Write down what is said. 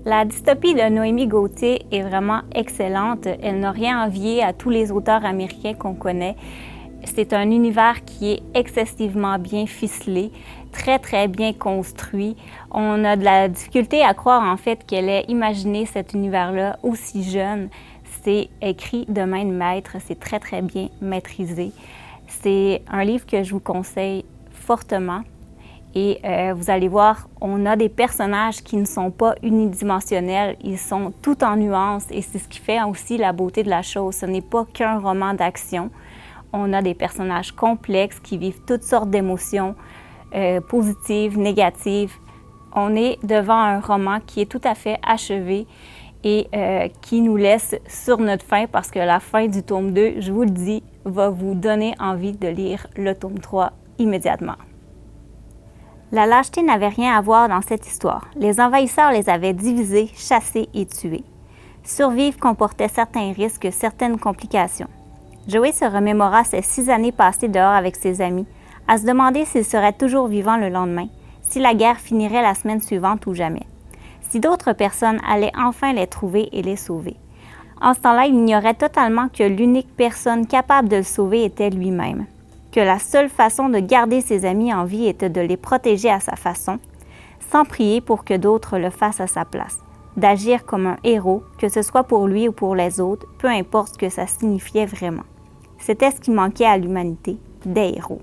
La dystopie de Noémie Gauthier est vraiment excellente. Elle n'a rien envié à tous les auteurs américains qu'on connaît. C'est un univers qui est excessivement bien ficelé, très bien construit. On a de la difficulté à croire en fait qu'elle ait imaginé cet univers-là aussi jeune. C'est écrit de main de maître, c'est très bien maîtrisé. C'est un livre que je vous conseille fortement. Et vous allez voir, on a des personnages qui ne sont pas unidimensionnels, ils sont tout en nuances et c'est ce qui fait aussi la beauté de la chose. Ce n'est pas qu'un roman d'action. On a des personnages complexes qui vivent toutes sortes d'émotions, positives, négatives. On est devant un roman qui est tout à fait achevé et qui nous laisse sur notre faim parce que la fin du tome 2, je vous le dis, va vous donner envie de lire le tome 3 immédiatement. La lâcheté n'avait rien à voir dans cette histoire. Les envahisseurs les avaient divisés, chassés et tués. Survivre comportait certains risques, certaines complications. Joey se remémora ces 6 années passées dehors avec ses amis, à se demander s'il serait toujours vivant le lendemain, si la guerre finirait la semaine suivante ou jamais, si d'autres personnes allaient enfin les trouver et les sauver. En ce temps-là, il ignorait totalement que l'unique personne capable de le sauver était lui-même, que la seule façon de garder ses amis en vie était de les protéger à sa façon, sans prier pour que d'autres le fassent à sa place, d'agir comme un héros, que ce soit pour lui ou pour les autres, peu importe ce que ça signifiait vraiment. C'était ce qui manquait à l'humanité, des héros.